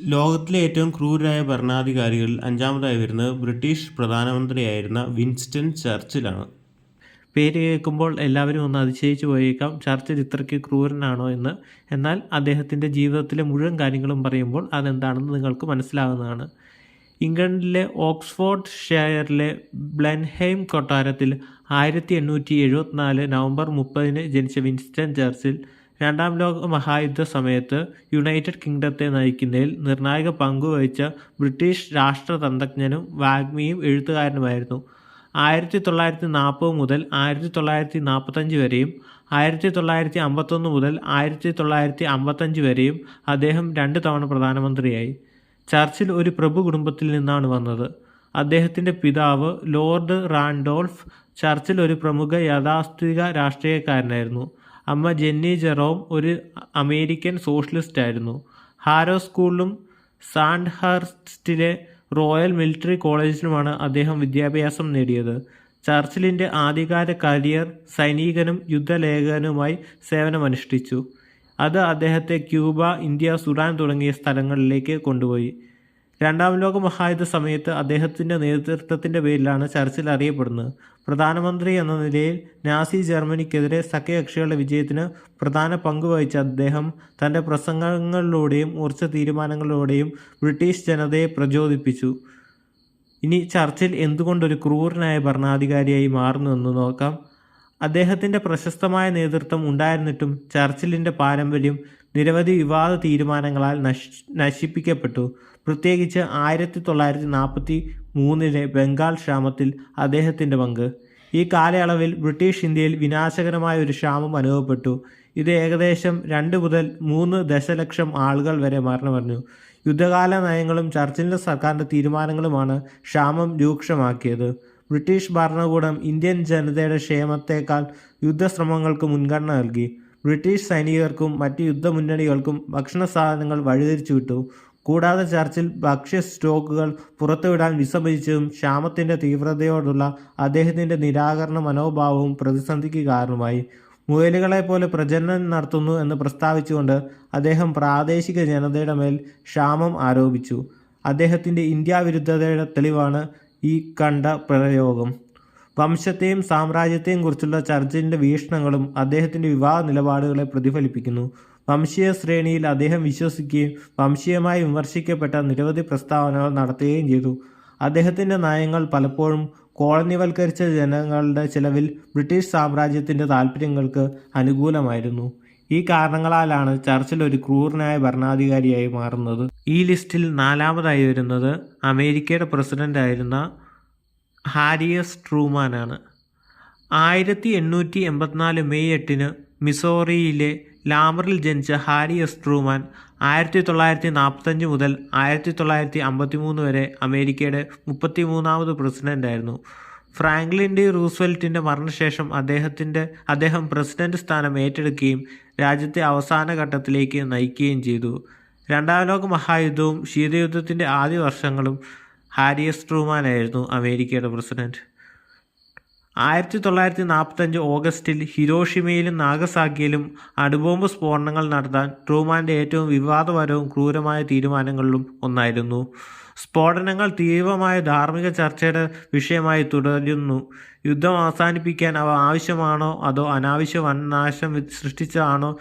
ലോകത്തിലെ ഏറ്റവും ക്രൂരരായ ഭരണാധികാരികളിൽ അഞ്ചാമതായി വരുന്നത് ബ്രിട്ടീഷ് പ്രധാനമന്ത്രിയായിരുന്ന വിൻസ്റ്റൺ ചർച്ചിലാണ്. പേര് കേൾക്കുമ്പോൾ എല്ലാവരും ഒന്ന് അതിശയിച്ചു പോയേക്കാം, ചർച്ചിൽ ഇത്രയ്ക്ക് ക്രൂരനാണോ എന്ന്. എന്നാൽ അദ്ദേഹത്തിൻ്റെ ജീവിതത്തിലെ മുഴുവൻ കാര്യങ്ങളും പറയുമ്പോൾ അതെന്താണെന്ന് നിങ്ങൾക്ക് മനസ്സിലാകുന്നതാണ്. ഇംഗ്ലണ്ടിലെ ഓക്സ്ഫോർഡ് ഷെയറിലെ ബ്ലെൻഹെയിം കൊട്ടാരത്തിൽ 1874 നവംബർ 30 ജനിച്ച വിൻസ്റ്റൺ ചർച്ചിൽ രണ്ടാം ലോക മഹായുദ്ധ സമയത്ത് യുണൈറ്റഡ് കിങ്ഡത്തെ നയിക്കുന്നതിൽ നിർണായക പങ്കുവഹിച്ച ബ്രിട്ടീഷ് രാഷ്ട്രതന്ത്രജ്ഞനും വാഗ്മിയും എഴുത്തുകാരനുമായിരുന്നു. 1940 മുതൽ 1945 വരെയും 1951 മുതൽ 1955 വരെയും അദ്ദേഹം 2 തവണ പ്രധാനമന്ത്രിയായി. ചർച്ചിൽ ഒരു പ്രഭു കുടുംബത്തിൽ നിന്നാണ് വന്നത്. അദ്ദേഹത്തിൻ്റെ പിതാവ് ലോർഡ് റാൻഡോൾഫ് ചർച്ചിൽ ഒരു പ്രമുഖ യാഥാസ്ഥിതിക രാഷ്ട്രീയക്കാരനായിരുന്നു. അമ്മ ജെന്നി ജെറോം ഒരു അമേരിക്കൻ സോഷ്യലിസ്റ്റ് ആയിരുന്നു. ഹാരോ സ്കൂളിലും സാൻഡ്ഹർസ്റ്റിലെ റോയൽ മിലിറ്ററി കോളേജിലുമാണ് അദ്ദേഹം വിദ്യാഭ്യാസം നേടിയത്. ചർച്ചിലിൻ്റെ ആദ്യകാല കരിയർ സൈനികനും യുദ്ധലേഖകനുമായി സേവനമനുഷ്ഠിച്ചു. അത് അദ്ദേഹത്തെ ക്യൂബ, ഇന്ത്യ, സുഡാൻ തുടങ്ങിയ സ്ഥലങ്ങളിലേക്ക് കൊണ്ടുപോയി. രണ്ടാം ലോക മഹായുദ്ധ സമയത്ത് അദ്ദേഹത്തിൻ്റെ നേതൃത്വത്തിൻ്റെ പേരിലാണ് ചർച്ചിൽ അറിയപ്പെടുന്നത്. പ്രധാനമന്ത്രി എന്ന നിലയിൽ നാസി ജർമ്മനിക്കെതിരെ സഖ്യകക്ഷികളുടെ വിജയത്തിന് പ്രധാന പങ്ക് വഹിച്ച അദ്ദേഹം തൻ്റെ പ്രസംഗങ്ങളിലൂടെയും ഉറച്ച തീരുമാനങ്ങളിലൂടെയും ബ്രിട്ടീഷ് ജനതയെ പ്രചോദിപ്പിച്ചു. ഇനി ചർച്ചിൽ എന്തുകൊണ്ടൊരു ക്രൂരനായ ഭരണാധികാരിയായി മാറുന്നുവെന്ന് നോക്കാം. അദ്ദേഹത്തിൻ്റെ പ്രശസ്തമായ നേതൃത്വം ഉണ്ടായിരുന്നിട്ടും ചർച്ചിലിൻ്റെ പാരമ്പര്യം നിരവധി വിവാദ തീരുമാനങ്ങളാൽ നശിപ്പിക്കപ്പെട്ടു. പ്രത്യേകിച്ച് 1943 ബംഗാൾ ക്ഷാമത്തിൽ അദ്ദേഹത്തിൻ്റെ പങ്ക്. ഈ കാലയളവിൽ ബ്രിട്ടീഷ് ഇന്ത്യയിൽ വിനാശകരമായ ഒരു ക്ഷാമം അനുഭവപ്പെട്ടു. ഇത് ഏകദേശം 2 മുതൽ 3 ദശലക്ഷം ആളുകൾ വരെ മരണമടഞ്ഞു. യുദ്ധകാല നയങ്ങളും ചർച്ചിലിൻ്റെ സർക്കാരിൻ്റെ തീരുമാനങ്ങളുമാണ് ക്ഷാമം രൂക്ഷമാക്കിയത്. ബ്രിട്ടീഷ് ഭരണകൂടം ഇന്ത്യൻ ജനതയുടെ ക്ഷേമത്തേക്കാൾ യുദ്ധശ്രമങ്ങൾക്ക് മുൻഗണന നൽകി. ബ്രിട്ടീഷ് സൈനികർക്കും മറ്റ് യുദ്ധമുന്നണികൾക്കും ഭക്ഷണ സാധനങ്ങൾ വഴിതിരിച്ചുവിട്ടു. കൂടാതെ ചർച്ചിൽ ഭക്ഷ്യ സ്റ്റോക്കുകൾ പുറത്തുവിടാൻ വിസമ്മതിച്ചതും ക്ഷാമത്തിൻ്റെ തീവ്രതയോടുള്ള അദ്ദേഹത്തിൻ്റെ നിരാകരണ മനോഭാവവും പ്രതിസന്ധിക്ക് കാരണമായി. മുയലുകളെപ്പോലെ പ്രജനനം നടത്തുന്നു എന്ന് പ്രസ്താവിച്ചുകൊണ്ട് അദ്ദേഹം പ്രാദേശിക ജനതയുടെ മേൽ ക്ഷാമം ആരോപിച്ചു. അദ്ദേഹത്തിൻ്റെ ഇന്ത്യ വിരുദ്ധതയുടെ തെളിവാണ് ഈ കണ്ട പ്രയോഗം. വംശത്തെയും സാമ്രാജ്യത്തെയും കുറിച്ചുള്ള ചർച്ചിലിൻ്റെ വീക്ഷണങ്ങളും അദ്ദേഹത്തിൻ്റെ വിവാഹ നിലപാടുകളെ പ്രതിഫലിപ്പിക്കുന്നു. വംശീയ ശ്രേണിയിൽ അദ്ദേഹം വിശ്വസിക്കുകയും വംശീയമായി വിമർശിക്കപ്പെട്ട നിരവധി പ്രസ്താവനകൾ നടത്തുകയും ചെയ്തു. അദ്ദേഹത്തിൻ്റെ നയങ്ങൾ പലപ്പോഴും കോളനിവൽക്കരിച്ച ജനങ്ങളുടെ ചിലവിൽ ബ്രിട്ടീഷ് സാമ്രാജ്യത്തിൻ്റെ താൽപ്പര്യങ്ങൾക്ക് അനുകൂലമായിരുന്നു. ഈ കാരണങ്ങളാലാണ് ചർച്ചിൽ ഒരു ക്രൂരനായ ഭരണാധികാരിയായി മാറുന്നത്. ഈ ലിസ്റ്റിൽ 4-മതായി വരുന്നത് അമേരിക്കയുടെ പ്രസിഡൻ്റായിരുന്ന ഹാരി എസ് ട്രൂമാനാണ്. 1884 മെയ് 8 മിസോറിയിലെ ലാമറിൽ ജനിച്ച ഹാരി എസ് ട്രൂമാൻ 1945 മുതൽ 1953 വരെ അമേരിക്കയുടെ 33-ാമത് പ്രസിഡൻ്റായിരുന്നു. ഫ്രാങ്ക്ലിൻ ഡി റൂസ്വെൽറ്റിൻ്റെ മരണശേഷം അദ്ദേഹം പ്രസിഡന്റ് സ്ഥാനം ഏറ്റെടുക്കുകയും രാജ്യത്തെ അവസാന ഘട്ടത്തിലേക്ക് നയിക്കുകയും ചെയ്തു. രണ്ടാം ലോക മഹായുദ്ധവും ശീതയുദ്ധത്തിൻ്റെ ആദ്യ വർഷങ്ങളും ഹാരി എസ് ട്രൂമാനായിരുന്നു അമേരിക്കയുടെ പ്രസിഡന്റ്. 1945 ഓഗസ്റ്റിൽ ഹിരോഷിമയിലും നാഗസാക്കിയിലും അണുബോംബ് സ്ഫോടനങ്ങൾ നടത്താൻ ട്രൂമാൻ്റെ ഏറ്റവും വിവാദപരവും ക്രൂരമായ തീരുമാനങ്ങളിലും ഒന്നായിരുന്നു. സ്ഫോടനങ്ങൾ തീവ്രമായ ധാർമ്മിക ചർച്ചയുടെ വിഷയമായി തുടരുന്നു. യുദ്ധം അവസാനിപ്പിക്കാൻ അവ ആവശ്യമാണോ അതോ അനാവശ്യ വൻനാശം സൃഷ്ടിച്ചതാണോ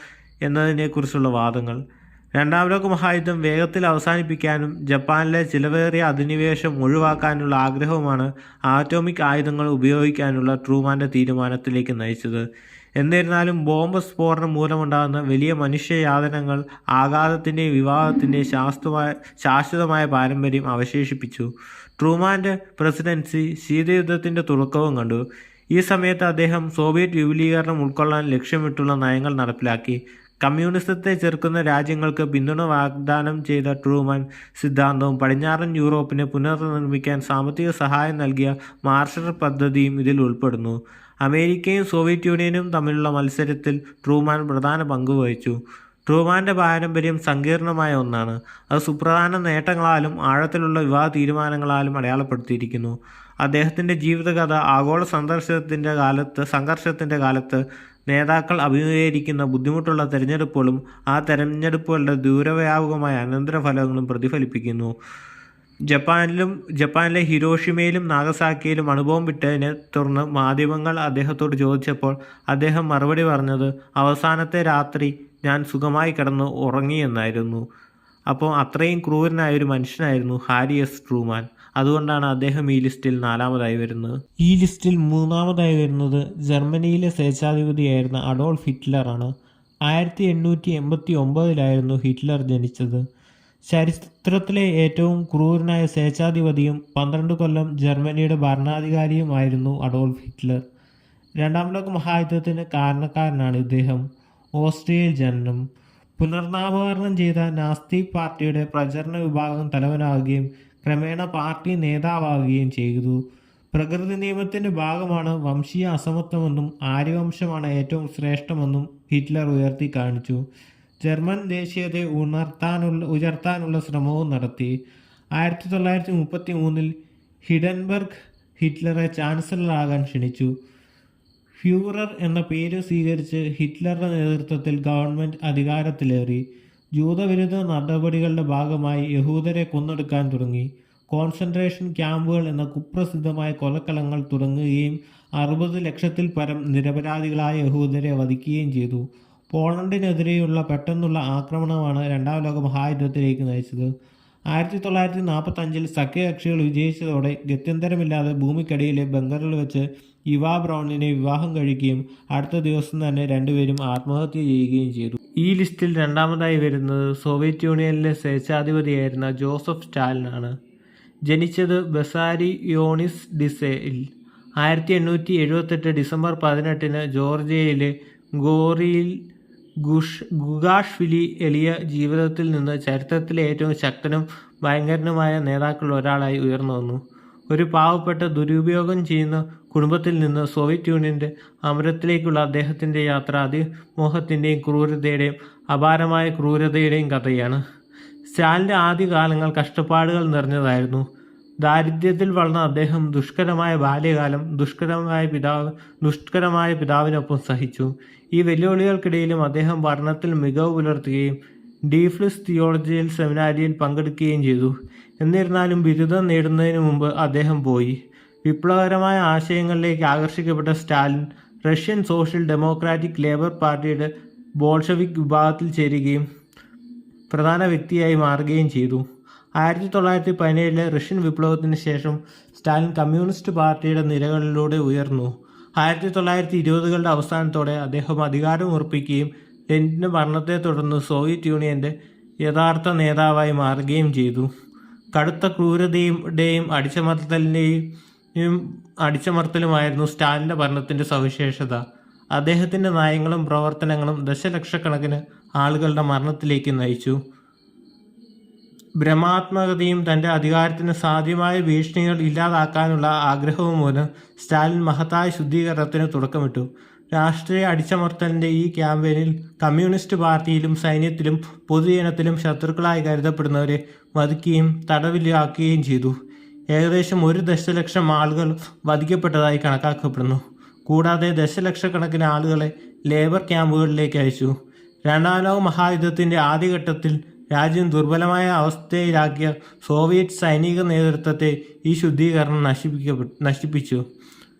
എന്നതിനെക്കുറിച്ചുള്ള വാദങ്ങൾ. രണ്ടാം ലോക മഹായുദ്ധം വേഗത്തിൽ അവസാനിപ്പിക്കാനും ജപ്പാനിലെ ചിലവേറിയ അധിനിവേശം ഒഴിവാക്കാനുള്ള ആഗ്രഹവുമാണ് ആറ്റോമിക് ആയുധങ്ങൾ ഉപയോഗിക്കാനുള്ള ട്രൂമാൻ്റെ തീരുമാനത്തിലേക്ക് നയിച്ചത്. എന്നിരുന്നാലും ബോംബ് സ്ഫോടനം മൂലമുണ്ടാകുന്ന വലിയ മനുഷ്യയാതനകൾ ആഘാതത്തിൻ്റെയും വിവാദത്തിൻ്റെയും ശാശ്വതമായ പാരമ്പര്യം അവശേഷിപ്പിച്ചു. ട്രൂമാൻ്റെ പ്രസിഡൻസി ശീതയുദ്ധത്തിൻ്റെ തുടക്കവും കണ്ടു. ഈ സമയത്ത് അദ്ദേഹം സോവിയറ്റ് വിപുലീകരണം ഉൾക്കൊള്ളാൻ ലക്ഷ്യമിട്ടുള്ള നയങ്ങൾ നടപ്പിലാക്കി. കമ്മ്യൂണിസത്തെ ചെറുക്കുന്ന രാജ്യങ്ങൾക്ക് പിന്തുണ വാഗ്ദാനം ചെയ്ത ട്രൂമാൻ സിദ്ധാന്തവും പടിഞ്ഞാറൻ യൂറോപ്പിനെ പുനർനിർമ്മിക്കാൻ സാമ്പത്തിക സഹായം നൽകിയ മാർഷൽ പദ്ധതിയും ഇതിൽ ഉൾപ്പെടുന്നു. അമേരിക്കയും സോവിയറ്റ് യൂണിയനും തമ്മിലുള്ള മത്സരത്തിൽ ട്രൂമാൻ പ്രധാന പങ്ക് വഹിച്ചു. ട്രൂമാൻ്റെ പാരമ്പര്യം സങ്കീർണമായ ഒന്നാണ്. അത് സുപ്രധാന നേട്ടങ്ങളാലും ആഴത്തിലുള്ള വിവാദ തീരുമാനങ്ങളാലും അടയാളപ്പെടുത്തിയിരിക്കുന്നു. അദ്ദേഹത്തിൻ്റെ ജീവിതകഥ ആഗോള സംഘർഷത്തിൻ്റെ കാലത്ത് നേതാക്കൾ അഭിമുഖീകരിക്കുന്ന ബുദ്ധിമുട്ടുള്ള തെരഞ്ഞെടുപ്പുകളും ആ തെരഞ്ഞെടുപ്പുകളുടെ ദൂരവ്യാപകമായ അനന്തരഫലങ്ങളും പ്രതിഫലിപ്പിക്കുന്നു. ജപ്പാനിലെ ഹിരോഷിമയിലും നാഗസാക്കിയിലും അണുബോംബിട്ടതിനെ തുടർന്ന് മാധ്യമങ്ങൾ അദ്ദേഹത്തോട് ചോദിച്ചപ്പോൾ അദ്ദേഹം മറുപടി പറഞ്ഞത് അവസാനത്തെ രാത്രി ഞാൻ സുഖമായി കിടന്ന് ഉറങ്ങിയെന്നായിരുന്നു. അപ്പോൾ അത്രയും ക്രൂരനായ ഒരു മനുഷ്യനായിരുന്നു ഹാരി എസ് ട്രൂമാൻ. അതുകൊണ്ടാണ് അദ്ദേഹം ഈ ലിസ്റ്റിൽ 4-മതായി വരുന്നത്. ഈ ലിസ്റ്റിൽ 3-മതായി വരുന്നത് ജർമ്മനിയിലെ സ്വേച്ഛാധിപതിയായിരുന്ന അഡോൾഫ് ഹിറ്റ്ലറാണ്. 1889 ഹിറ്റ്ലർ ജനിച്ചത്. ചരിത്രത്തിലെ ഏറ്റവും ക്രൂരനായ സ്വേച്ഛാധിപതിയും 12 കൊല്ലം ജർമ്മനിയുടെ ഭരണാധികാരിയുമായിരുന്നു അഡോൾഫ് ഹിറ്റ്ലർ. രണ്ടാം ലോക മഹായുദ്ധത്തിന് കാരണക്കാരനാണ് ഇദ്ദേഹം. ഓസ്ട്രിയയിൽ ജനനം. പുനർനാമകരണം ചെയ്ത നാസി പാർട്ടിയുടെ പ്രചരണ വിഭാഗം തലവനാവുകയും ക്രമേണ പാർട്ടി നേതാവുകയും ചെയ്തു. പ്രകൃതി നിയമത്തിൻ്റെ ഭാഗമാണ് വംശീയ അസമത്വമെന്നും ആര്യവംശമാണ് ഏറ്റവും ശ്രേഷ്ഠമെന്നും ഹിറ്റ്ലർ ഉയർത്തി കാണിച്ചു. ജർമ്മൻ ദേശീയതയെ ഉയർത്താനുള്ള ശ്രമവും നടത്തി. 1933 ഹിഡൻബർഗ് ഹിറ്റ്ലറെ ചാൻസലറാകാൻ ക്ഷണിച്ചു. ഫ്യൂറർ എന്ന പേര് സ്വീകരിച്ച് ഹിറ്റ്ലറുടെ നേതൃത്വത്തിൽ ഗവൺമെൻറ് അധികാരത്തിലേറി. ജൂതവിരുദ്ധ നടപടികളുടെ ഭാഗമായി യഹൂദരെ കൊന്നൊടുക്കാൻ തുടങ്ങി. കോൺസെൻട്രേഷൻ ക്യാമ്പുകൾ എന്ന കുപ്രസിദ്ധമായ കൊലക്കളങ്ങൾ തുടങ്ങുകയും 60 ലക്ഷത്തിൽ പരം നിരപരാധികളായ യഹൂദരെ വധിക്കുകയും ചെയ്തു. പോളണ്ടിനെതിരെയുള്ള പെട്ടെന്നുള്ള ആക്രമണമാണ് രണ്ടാം ലോക മഹായുദ്ധത്തിലേക്ക് നയിച്ചത്. 1945 സഖ്യകക്ഷികൾ വിജയിച്ചതോടെ ഗത്യന്തരമില്ലാതെ ഭൂമിക്കടിയിലെ ബങ്കറിൽ വെച്ച് ഇവാ ബ്രൗണിനെ വിവാഹം കഴിക്കുകയും അടുത്ത ദിവസം തന്നെ രണ്ടുപേരും ആത്മഹത്യ ചെയ്യുകയും ചെയ്തു. ഈ ലിസ്റ്റിൽ 2-മതായി വരുന്നത് സോവിയറ്റ് യൂണിയനിലെ സ്വേച്ഛാധിപതിയായിരുന്ന ജോസഫ് സ്റ്റാലിനാണ്. ജനിച്ചത് ബസാരിയോണിസ് ഡിസയിൽ. 1878 ഡിസംബർ 18 ജോർജിയയിലെ ഗോറിയിൽ ഗുഗാഷ്വിലി എളിയ ജീവിതത്തിൽ നിന്ന് ചരിത്രത്തിലെ ഏറ്റവും ശക്തനും ഭയങ്കരനുമായ നേതാക്കളിൽ ഒരാളായി ഉയർന്നു വന്നു. ഒരു പാവപ്പെട്ട ദുരുപയോഗം ചെയ്യുന്ന കുടുംബത്തിൽ നിന്ന് സോവിയറ്റ് യൂണിയൻ്റെ അമരത്തിലേക്കുള്ള അദ്ദേഹത്തിൻ്റെ യാത്ര അതിമോഹത്തിൻ്റെയും ക്രൂരതയുടെയും അപാരമായ ക്രൂരതയുടെയും കഥയാണ്. സ്റ്റാലിൻ്റെ ആദ്യകാലങ്ങൾ കഷ്ടപ്പാടുകൾ നിറഞ്ഞതായിരുന്നു. ദാരിദ്ര്യത്തിൽ വളർന്ന അദ്ദേഹം ദുഷ്കരമായ ബാല്യകാലം ദുഷ്കരമായ പിതാവിനൊപ്പം സഹിച്ചു. ഈ വെല്ലുവിളികൾക്കിടയിലും അദ്ദേഹം പഠനത്തിൽ മികവ് പുലർത്തുകയും ഡീഫ്ലിസ് തിയോളജിയൽ സെമിനാരിയിൽ പങ്കെടുക്കുകയും ചെയ്തു. എന്നിരുന്നാലും ബിരുദം നേടുന്നതിന് മുമ്പ് അദ്ദേഹം പോയി. വിപ്ലവകരമായ ആശയങ്ങളിലേക്ക് ആകർഷിക്കപ്പെട്ട Stalin Russian Social Democratic Labour പാർട്ടിയുടെ ബോൾഷെവിക് വിഭാഗത്തിൽ ചേരുകയും പ്രധാന വ്യക്തിയായി മാറുകയും ചെയ്തു. 1917 റഷ്യൻ വിപ്ലവത്തിന് ശേഷം സ്റ്റാലിൻ കമ്മ്യൂണിസ്റ്റ് പാർട്ടിയുടെ നിരകളിലൂടെ ഉയർന്നു. 1920കളുടെ അവസാനത്തോടെ അദ്ദേഹം അധികാരം ഉറപ്പിക്കുകയും ലെനിൻ്റെ മരണത്തെ തുടർന്ന് സോവിയറ്റ് യൂണിയൻ്റെ യഥാർത്ഥ നേതാവായി മാറുകയും ചെയ്തു. കടുത്ത ക്രൂരതയുടെയും അടിച്ചമർത്തലുമായിരുന്നു സ്റ്റാലിൻ്റെ ഭരണത്തിൻ്റെ സവിശേഷത. അദ്ദേഹത്തിൻ്റെ നയങ്ങളും പ്രവർത്തനങ്ങളും ദശലക്ഷക്കണക്കിന് ആളുകളുടെ മരണത്തിലേക്ക് നയിച്ചു. ഭ്രമാത്മകതയും തൻ്റെ അധികാരത്തിന് സാധ്യമായ ഭീഷണികൾ ഇല്ലാതാക്കാനുള്ള ആഗ്രഹവും മൂലം സ്റ്റാലിൻ മഹത്തായ ശുദ്ധീകരണത്തിന് തുടക്കമിട്ടു. രാഷ്ട്രീയ അടിച്ചമർത്തലിൻ്റെ ഈ ക്യാമ്പയിനിൽ കമ്മ്യൂണിസ്റ്റ് പാർട്ടിയിലും സൈന്യത്തിലും പൊതുജനത്തിലും ശത്രുക്കളായി കരുതപ്പെടുന്നവരെ വധിക്കുകയും തടവിലാക്കുകയും ചെയ്തു. ഏകദേശം 1 ദശലക്ഷം ആളുകൾ വധിക്കപ്പെട്ടതായി കണക്കാക്കപ്പെടുന്നു. കൂടാതെ ദശലക്ഷക്കണക്കിന് ആളുകളെ ലേബർ ക്യാമ്പുകളിലേക്ക് അയച്ചു. രണ്ടാം ലോക മഹായുദ്ധത്തിൻ്റെ ആദ്യഘട്ടത്തിൽ രാജ്യം ദുർബലമായ അവസ്ഥയിലാക്കിയ സോവിയറ്റ് സൈനിക നേതൃത്വത്തെ ഈ ശുദ്ധീകരണം നശിപ്പിച്ചു.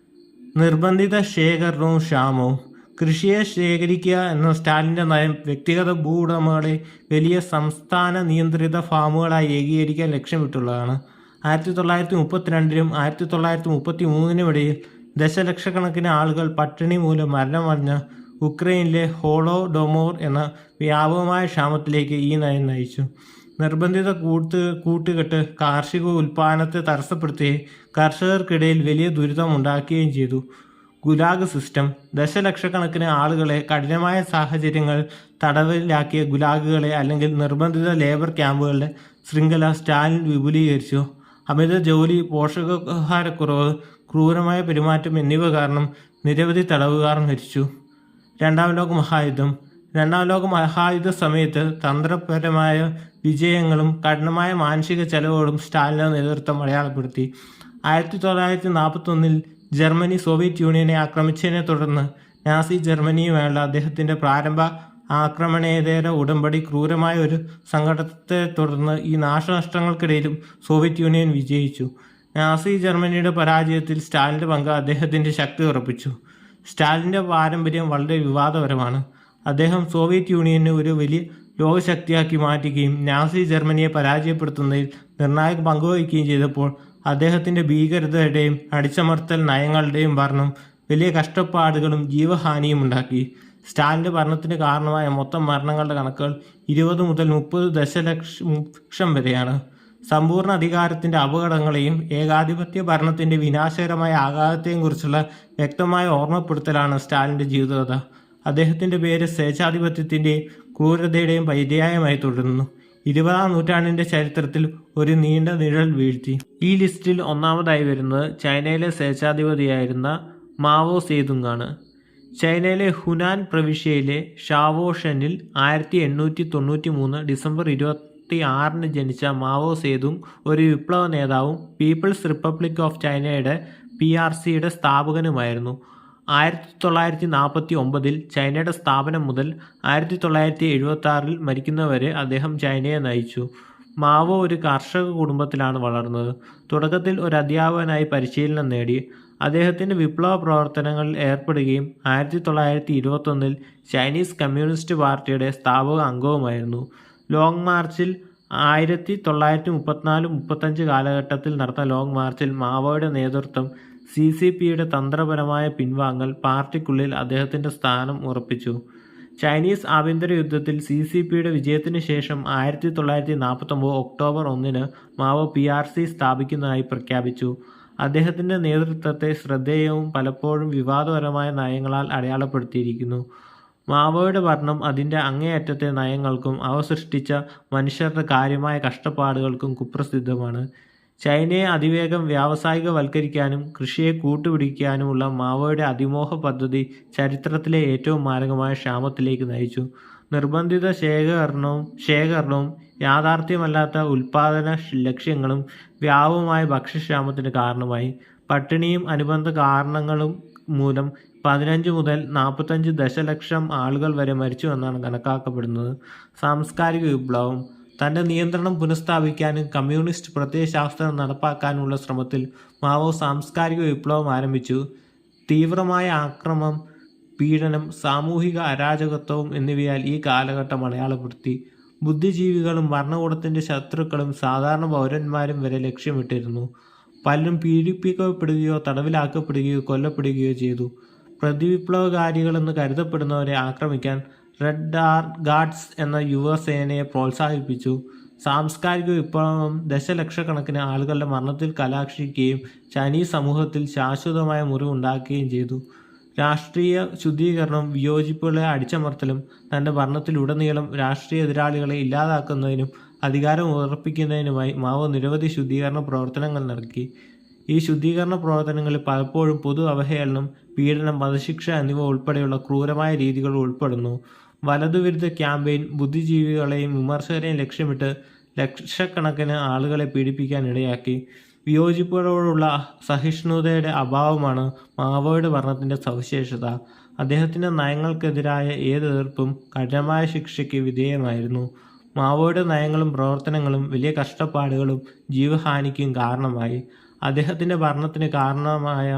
നിർബന്ധിത ശേഖരണവും ക്ഷാമവും. കൃഷിയെ ശേഖരിക്കുക എന്ന സ്റ്റാലിൻ്റെ നയം വ്യക്തിഗത ഭൂവുടമകളെ വലിയ സംസ്ഥാന നിയന്ത്രിത ഫാമുകളായി ഏകീകരിക്കാൻ ലക്ഷ്യമിട്ടുള്ളതാണ്. 1932 1933 ഇടയിൽ ദശലക്ഷക്കണക്കിന് ആളുകൾ പട്ടിണി മൂലം മരണമടഞ്ഞ ഉക്രൈനിലെ ഹോളോഡോമോർ എന്ന വ്യാപകമായ ക്ഷാമത്തിലേക്ക് ഈ നയം നയിച്ചു. നിർബന്ധിത കൂട്ടുകെട്ട് കാർഷിക ഉൽപ്പാദനത്തെ തടസ്സപ്പെടുത്തുകയും കർഷകർക്കിടയിൽ വലിയ ദുരിതം ഉണ്ടാക്കുകയും ചെയ്തു. Gulag system. ദശലക്ഷക്കണക്കിന് ആളുകളെ കഠിനമായ സാഹചര്യങ്ങൾ തടവിലാക്കിയ ഗുലാഗുകളെ അല്ലെങ്കിൽ നിർബന്ധിത ലേബർ ക്യാമ്പുകളുടെ ശൃംഖല സ്റ്റാലിൻ വിപുലീകരിച്ചു. അമിത ജോലി, പോഷകാഹാരക്കുറവ്, ക്രൂരമായ പെരുമാറ്റം എന്നിവ കാരണം നിരവധി തടവുകാർ മരിച്ചു. രണ്ടാം ലോക മഹായുദ്ധ സമയത്ത് തന്ത്രപരമായ വിജയങ്ങളും കഠിനമായ മാനസിക ചെലവുകളും സ്റ്റാലിൻ്റെ നേതൃത്വം അടയാളപ്പെടുത്തി. 1941 ജർമ്മനി സോവിയറ്റ് യൂണിയനെ ആക്രമിച്ചതിനെ തുടർന്ന് നാസി ജർമ്മനിയുമായുള്ള അദ്ദേഹത്തിൻ്റെ പ്രാരംഭ ആക്രമണേതര ഉടമ്പടി ക്രൂരമായ ഒരു സംഘടനത്തെ തുടർന്ന് ഈ നാശനഷ്ടങ്ങൾക്കിടയിലും സോവിയറ്റ് യൂണിയൻ വിജയിച്ചു. നാസി ജർമ്മനിയുടെ പരാജയത്തിൽ സ്റ്റാലിൻ്റെ പങ്ക് അദ്ദേഹത്തിൻ്റെ ശക്തി ഉറപ്പിച്ചു. സ്റ്റാലിൻ്റെ പാരമ്പര്യം വളരെ വിവാദപരമാണ്. അദ്ദേഹം സോവിയറ്റ് യൂണിയനെ ഒരു വലിയ ലോകശക്തിയാക്കി മാറ്റുകയും നാസി ജർമ്മനിയെ പരാജയപ്പെടുത്തുന്നതിൽ നിർണായക പങ്കുവഹിക്കുകയും ചെയ്തപ്പോൾ അദ്ദേഹത്തിൻ്റെ ഭീകരതയുടെയും അടിച്ചമർത്തൽ നയങ്ങളുടെയും ഭരണം വലിയ കഷ്ടപ്പാടുകളും ജീവഹാനിയും ഉണ്ടാക്കി. സ്റ്റാലിൻ്റെ ഭരണത്തിന് കാരണമായ മൊത്തം മരണങ്ങളുടെ കണക്കുകൾ 20 മുതൽ 30 ദശലക്ഷം വരെയാണ്. സമ്പൂർണ്ണ അധികാരത്തിൻ്റെ അപകടങ്ങളെയും ഏകാധിപത്യ ഭരണത്തിൻ്റെ വിനാശകരമായ ആഘാതത്തെയും കുറിച്ചുള്ള വ്യക്തമായ ഓർമ്മപ്പെടുത്തലാണ് സ്റ്റാലിൻ്റെ ജീവിതകഥ. അദ്ദേഹത്തിൻ്റെ പേര് സ്വേച്ഛാധിപത്യത്തിൻ്റെയും ക്രൂരതയുടെയും പര്യായമായി തുടരുന്നു. 20-ാം നൂറ്റാണ്ടിൻ്റെ ചരിത്രത്തിൽ ഒരു നീണ്ട നിഴൽ വീഴ്ത്തി. ഈ ലിസ്റ്റിൽ ഒന്നാമതായി വരുന്നത് ചൈനയിലെ സ്വേച്ഛാധിപതിയായിരുന്ന മാവോ സേതുങ്ങാണ്. ചൈനയിലെ ഹുനാൻ പ്രവിശ്യയിലെ ഷാവോഷനിൽ 1893 ഡിസംബർ 26 ജനിച്ച മാവോ സേതുങ് ഒരു വിപ്ലവ നേതാവും പീപ്പിൾസ് റിപ്പബ്ലിക് ഓഫ് ചൈനയുടെ PRCയുടെ സ്ഥാപകനുമായിരുന്നു. 1949 ചൈനയുടെ സ്ഥാപനം മുതൽ 1976 മരിക്കുന്നവരെ അദ്ദേഹം ചൈനയെ നയിച്ചു. മാവോ ഒരു കർഷക കുടുംബത്തിലാണ് വളർന്നത്. തുടക്കത്തിൽ ഒരു അധ്യാപകനായി പരിശീലനം നേടി. അദ്ദേഹത്തിൻ്റെ വിപ്ലവ പ്രവർത്തനങ്ങളിൽ ഏർപ്പെടുകയും 1921 ചൈനീസ് കമ്മ്യൂണിസ്റ്റ് പാർട്ടിയുടെ സ്ഥാപക അംഗവുമായിരുന്നു. ലോങ് മാർച്ചിൽ 1934-35 കാലഘട്ടത്തിൽ നടന്ന ലോങ് മാർച്ചിൽ മാവോയുടെ നേതൃത്വം CCPയുടെ തന്ത്രപരമായ പിൻവാങ്ങൽ പാർട്ടിക്കുള്ളിൽ അദ്ദേഹത്തിൻ്റെ സ്ഥാനം ഉറപ്പിച്ചു. ചൈനീസ് ആഭ്യന്തര യുദ്ധത്തിൽ CCPയുടെ വിജയത്തിന് ശേഷം 1949 ഒക്ടോബർ 1 മാവോ PRC സ്ഥാപിക്കുന്നതായി പ്രഖ്യാപിച്ചു. അദ്ദേഹത്തിൻ്റെ നേതൃത്വത്തെ ശ്രദ്ധേയവും പലപ്പോഴും വിവാദപരമായ നയങ്ങളാൽ അടയാളപ്പെടുത്തിയിരിക്കുന്നു. മാവോയുടെ ഭരണം അതിൻ്റെ അങ്ങേയറ്റത്തെ നയങ്ങൾക്കും അവ സൃഷ്ടിച്ച മനുഷ്യരുടെ കാര്യമായ കഷ്ടപ്പാടുകൾക്കും കുപ്രസിദ്ധമാണ്. ചൈനയെ അതിവേഗം വ്യാവസായികവൽക്കരിക്കാനും കൃഷിയെ കൂട്ടുപിടിക്കാനുമുള്ള മാവോയുടെ അതിമോഹ പദ്ധതി ചരിത്രത്തിലെ ഏറ്റവും മാരകമായ ക്ഷാമത്തിലേക്ക് നയിച്ചു. നിർബന്ധിത ശേഖരണവും യാഥാർത്ഥ്യമല്ലാത്ത ഉൽപ്പാദന ലക്ഷ്യങ്ങളും വ്യാപകമായ ഭക്ഷ്യക്ഷാമത്തിന് കാരണമായി. പട്ടിണിയും അനുബന്ധ കാരണങ്ങളും മൂലം 15 മുതൽ 45 ദശലക്ഷം ആളുകൾ വരെ മരിച്ചു എന്നാണ് കണക്കാക്കപ്പെടുന്നത്. സാംസ്കാരിക വിപ്ലവം. തൻ്റെ നിയന്ത്രണം പുനഃസ്ഥാപിക്കാനും കമ്മ്യൂണിസ്റ്റ് പ്രത്യയശാസ്ത്രം നടപ്പാക്കാനുമുള്ള ശ്രമത്തിൽ മാവോ സാംസ്കാരിക വിപ്ലവം ആരംഭിച്ചു. തീവ്രമായ ആക്രമണം, പീഡനം, സാമൂഹിക അരാജകത്വം എന്നിവയാൽ ഈ കാലഘട്ടം അടയാളപ്പെടുത്തി. ബുദ്ധിജീവികളും ഭരണകൂടത്തിൻ്റെ ശത്രുക്കളും സാധാരണ പൗരന്മാരും വരെ ലക്ഷ്യമിട്ടിരുന്നു. പലരും പീഡിപ്പിക്കപ്പെടുകയോ തടവിലാക്കപ്പെടുകയോ കൊല്ലപ്പെടുകയോ ചെയ്തു. പ്രതിവിപ്ലവകാരികളെന്ന് കരുതപ്പെടുന്നവരെ ആക്രമിക്കാൻ റെഡ് ഗാർഡ്സ് എന്ന യുവസേനയെ പ്രോത്സാഹിപ്പിച്ചു. സാംസ്കാരിക വിപ്ലവം ദശലക്ഷക്കണക്കിന് ആളുകളുടെ മരണത്തിൽ കലാശിക്കുകയും ചൈനീസ് സമൂഹത്തിൽ ശാശ്വതമായ മുറിവുണ്ടാക്കുകയും ചെയ്തു. രാഷ്ട്രീയ ശുദ്ധീകരണം, വിയോജിപ്പുകളെ അടിച്ചമർത്തലും തൻ്റെ ഭരണത്തിലുടനീളം രാഷ്ട്രീയ എതിരാളികളെ ഇല്ലാതാക്കുന്നതിനും അധികാരം ഉറപ്പിക്കുന്നതിനുമായി മാവോ നിരവധി ശുദ്ധീകരണ പ്രവർത്തനങ്ങൾ നടത്തി. ഈ ശുദ്ധീകരണ പ്രവർത്തനങ്ങളിൽ പലപ്പോഴും പൊതു അവഹേളനം, പീഡനം, വധശിക്ഷ എന്നിവ ഉൾപ്പെടെയുള്ള ക്രൂരമായ രീതികൾ ഉൾപ്പെടുന്നു. വലതുവിരുദ്ധ ക്യാമ്പയിൻ ബുദ്ധിജീവികളെയും വിമർശകരെയും ലക്ഷ്യമിട്ട് ലക്ഷക്കണക്കിന് ആളുകളെ പീഡിപ്പിക്കാൻ ഇടയാക്കി. വിയോജിപ്പുകളോടുള്ള സഹിഷ്ണുതയുടെ അഭാവമാണ് മാവോയുടെ ഭരണത്തിൻ്റെ സവിശേഷത. അദ്ദേഹത്തിൻ്റെ നയങ്ങൾക്കെതിരായ ഏത് എതിർപ്പും കഠിനമായ ശിക്ഷയ്ക്ക് വിധേയമായിരുന്നു. മാവോയുടെ നയങ്ങളും പ്രവർത്തനങ്ങളും വലിയ കഷ്ടപ്പാടുകളും ജീവഹാനിക്കും കാരണമായി. അദ്ദേഹത്തിൻ്റെ ഭരണത്തിന് കാരണമായ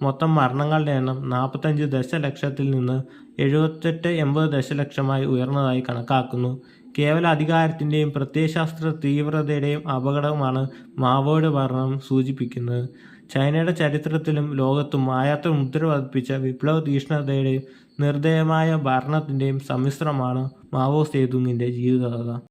മൊത്തം മരണങ്ങളുടെ എണ്ണം 45 ദശലക്ഷത്തിൽ നിന്ന് 78-80 ദശലക്ഷമായി ഉയർന്നതായി കണക്കാക്കുന്നു. കേവല അധികാരത്തിൻ്റെയും പ്രത്യയശാസ്ത്ര തീവ്രതയുടെയും അപകടമാണ് മാവോയുടെ ഭരണം സൂചിപ്പിക്കുന്നത്. ചൈനയുടെ ചരിത്രത്തിലും ലോകത്തും മായാത്ത മുദ്ര പതിപ്പിച്ച വിപ്ലവ തീക്ഷ്ണതയുടെയും നിർദ്ദയമായ ഭരണത്തിൻ്റെയും സമ്മിശ്രമാണ് മാവോ സേതുങ്ങിൻ്റെ ജീവിതകഥ.